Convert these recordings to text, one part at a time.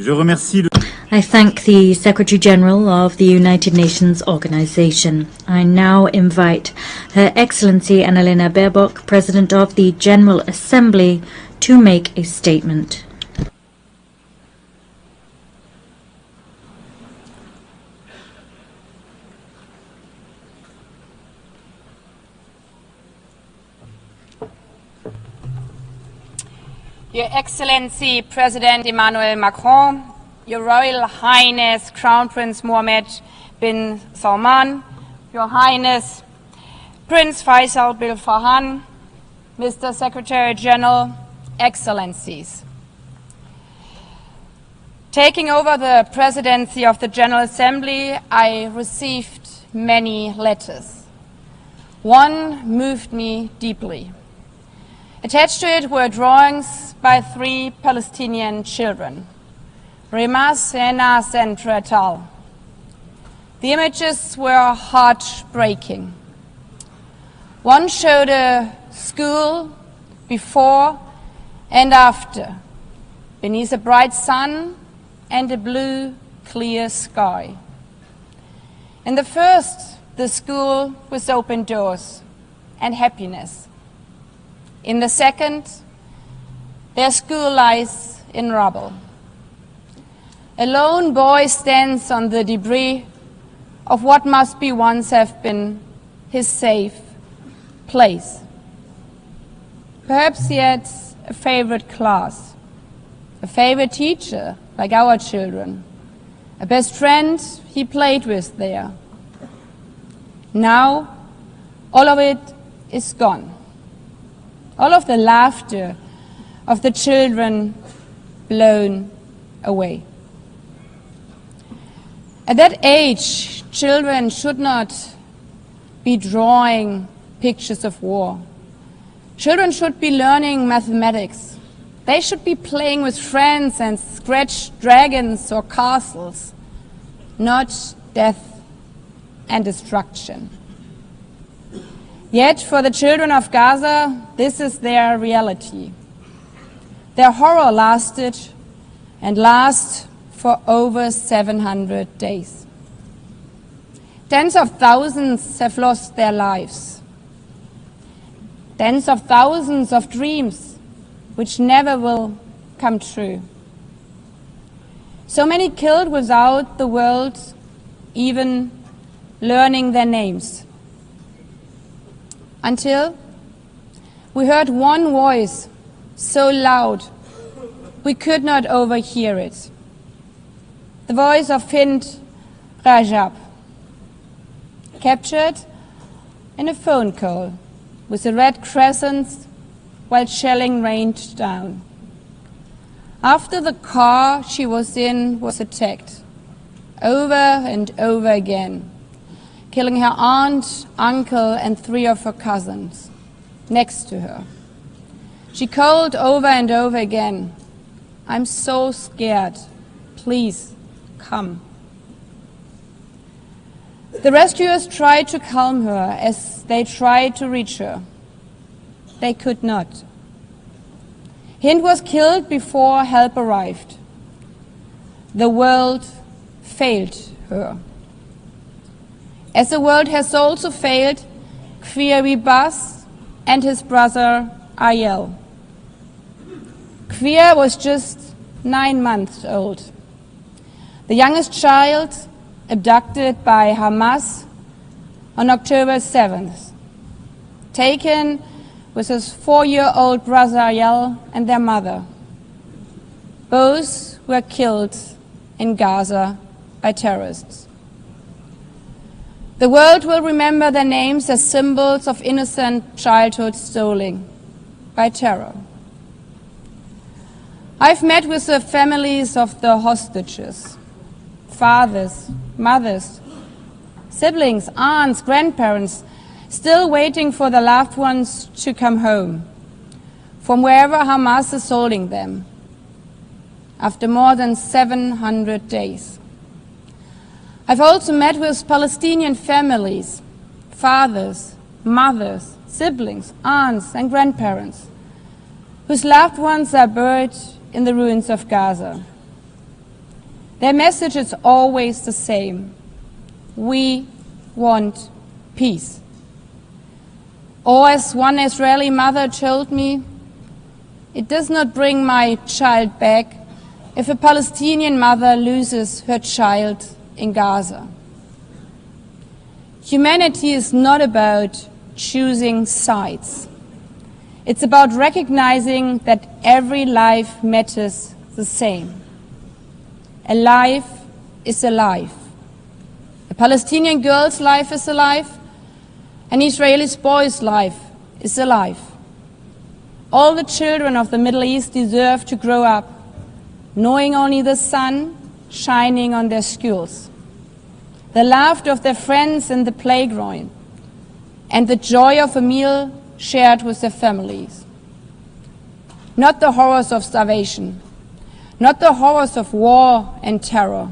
Je remercie I thank the Secretary General of the United Nations Organization. I now invite Her Excellency Annalena Baerbock, President of the General Assembly, to make a statement. Your Excellency President Emmanuel Macron, Your Royal Highness Crown Prince Mohammed bin Salman, Your Highness Prince Faisal bin Farhan, Mr. Secretary General, Excellencies. Taking over the presidency of the General Assembly, I received many letters. One moved me deeply. Attached to it were drawings by 3 Palestinian children, Rimas, Enas and Tretal. The images were heartbreaking. One showed a school before and after, beneath a bright sun and a blue, clear sky. In the first, the school with open doors and happiness. In the second, their school lies in rubble. A lone boy stands on the debris of what must be once have been his safe place. Perhaps he had a favorite class, a favorite teacher like our children, a best friend he played with there. Now, all of it is gone. All of the laughter of the children blown away. At that age, children should not be drawing pictures of war. Children should be learning mathematics. They should be playing with friends and scratch dragons or castles, not death and destruction. Yet, for the children of Gaza, this is their reality. Their horror lasted and lasts for over 700 days. Tens of thousands have lost their lives. Tens of thousands of dreams which never will come true. So many killed without the world even learning their names. Until we heard one voice so loud we could not overhear it. The voice of Hind Rajab, captured in a phone call with a red crescent while shelling rained down. After the car she was in was attacked, over and over again, killing her aunt, uncle, and 3 of her cousins next to her. She called over and over again, "I'm so scared, please come." The rescuers tried to calm her as they tried to reach her. They could not. Hind was killed before help arrived. The world failed her. As the world has also failed Kwir Bas and his brother Ariel. Kwir was just 9 months old, the youngest child abducted by Hamas on October 7th, taken with his 4-year-old brother Ariel and their mother. Both were killed in Gaza by terrorists. The world will remember their names as symbols of innocent childhood stolen by terror. I've met with the families of the hostages, fathers, mothers, siblings, aunts, grandparents, still waiting for their loved ones to come home from wherever Hamas is holding them after more than 700 days. I've also met with Palestinian families, fathers, mothers, siblings, aunts, and grandparents, whose loved ones are buried in the ruins of Gaza. Their message is always the same. We want peace. Or as one Israeli mother told me, it does not bring my child back if a Palestinian mother loses her child in Gaza. Humanity is not about choosing sides. It's about recognizing that every life matters the same. A life is a life. A Palestinian girl's life is a life. An Israeli boy's life is a life. All the children of the Middle East deserve to grow up knowing only the sun shining on their schools, the laughter of their friends in the playground, and the joy of a meal shared with their families. Not the horrors of starvation, not the horrors of war and terror.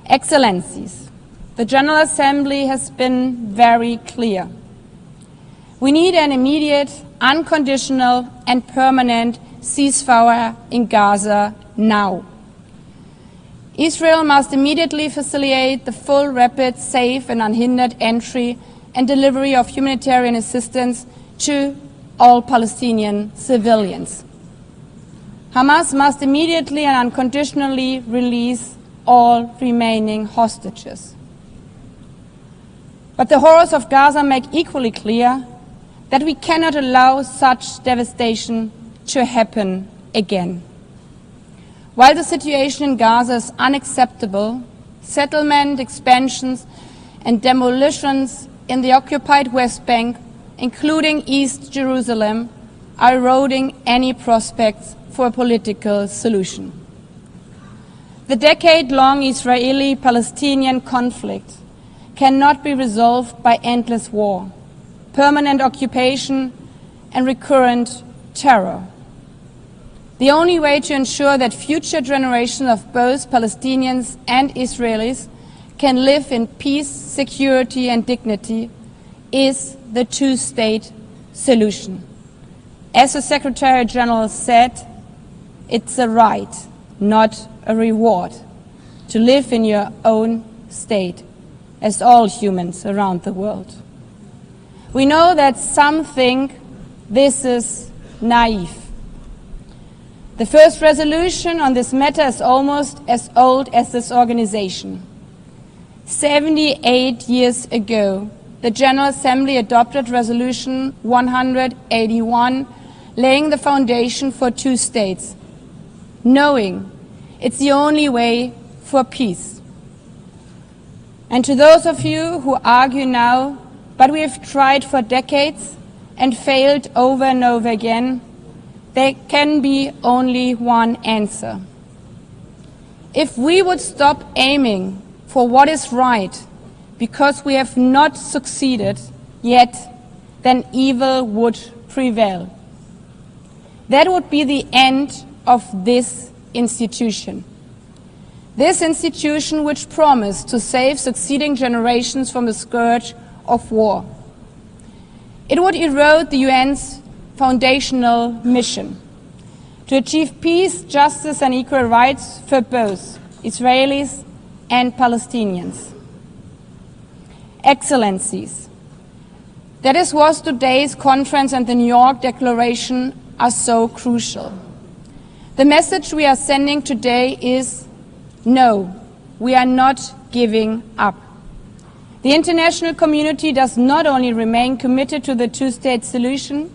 Excellencies, the General Assembly has been very clear. We need an immediate, unconditional and permanent ceasefire in Gaza now. Israel must immediately facilitate the full, rapid, safe and unhindered entry and delivery of humanitarian assistance to all Palestinian civilians. Hamas must immediately and unconditionally release all remaining hostages. But the horrors of Gaza make equally clear that we cannot allow such devastation to happen again. While the situation in Gaza is unacceptable, settlement expansions and demolitions in the occupied West Bank, including East Jerusalem, are eroding any prospects for a political solution. The decade-long Israeli-Palestinian conflict cannot be resolved by endless war, permanent occupation and recurrent terror. The only way to ensure that future generations of both Palestinians and Israelis can live in peace, security and dignity is the two-state solution. As the Secretary General said, it's a right, not a reward, to live in your own state, as all humans around the world. We know that some think this is naive. The first resolution on this matter is almost as old as this organization. 78 years ago, the General Assembly adopted Resolution 181, laying the foundation for two states, knowing it's the only way for peace. And to those of you who argue now, but we have tried for decades and failed over and over again, there can be only one answer. If we would stop aiming for what is right because we have not succeeded yet, then evil would prevail. That would be the end of this institution. This institution which promised to save succeeding generations from the scourge of war. It would erode the UN's foundational mission to achieve peace, justice and equal rights for both Israelis and Palestinians. Excellencies, that is what today's conference and the New York Declaration are so crucial. The message we are sending today is no, we are not giving up. The international community does not only remain committed to the two-state solution,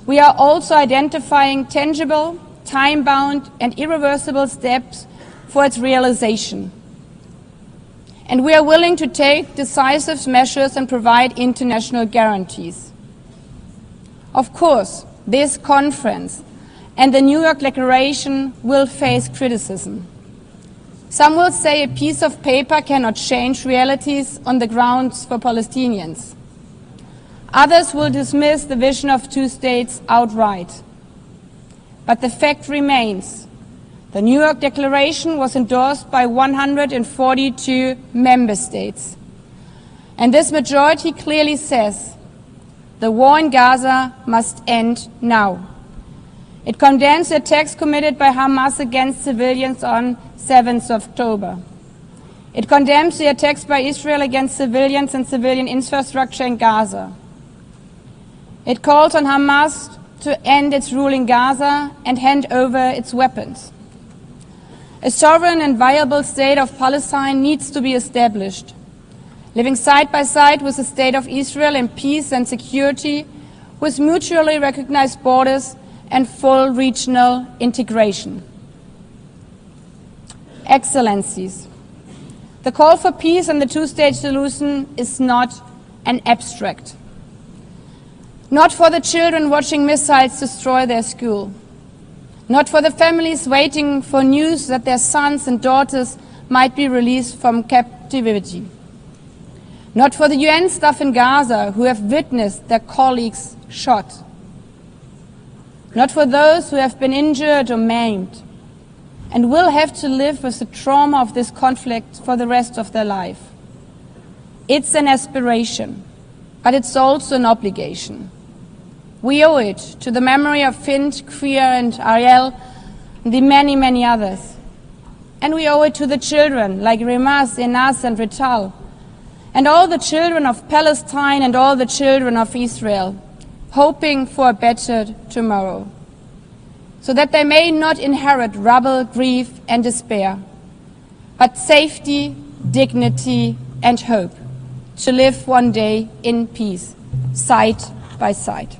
we are also identifying tangible, time-bound and irreversible steps for its realization. And we are willing to take decisive measures and provide international guarantees. Of course, this conference and the New York Declaration will face criticism. Some will say a piece of paper cannot change realities on the grounds for Palestinians. Others will dismiss the vision of two states outright. But the fact remains, the New York Declaration was endorsed by 142 member states. And this majority clearly says the war in Gaza must end now. It condemns the attacks committed by Hamas against civilians on 7th of October. It condemns the attacks by Israel against civilians and civilian infrastructure in Gaza. It calls on Hamas to end its rule in Gaza and hand over its weapons. A sovereign and viable state of Palestine needs to be established, living side by side with the state of Israel in peace and security, with mutually recognized borders and full regional integration. Excellencies, the call for peace and the two-state solution is not an abstract. Not for the children watching missiles destroy their school. Not for the families waiting for news that their sons and daughters might be released from captivity. Not for the UN staff in Gaza who have witnessed their colleagues shot. Not for those who have been injured or maimed and will have to live with the trauma of this conflict for the rest of their life. It's an aspiration, but it's also an obligation. We owe it to the memory of Fint, Queer and Ariel and the many, many others. And we owe it to the children like Rimas, Enas and Rital, and all the children of Palestine and all the children of Israel, hoping for a better tomorrow, so that they may not inherit rubble, grief and despair, but safety, dignity and hope, to live one day in peace, side by side.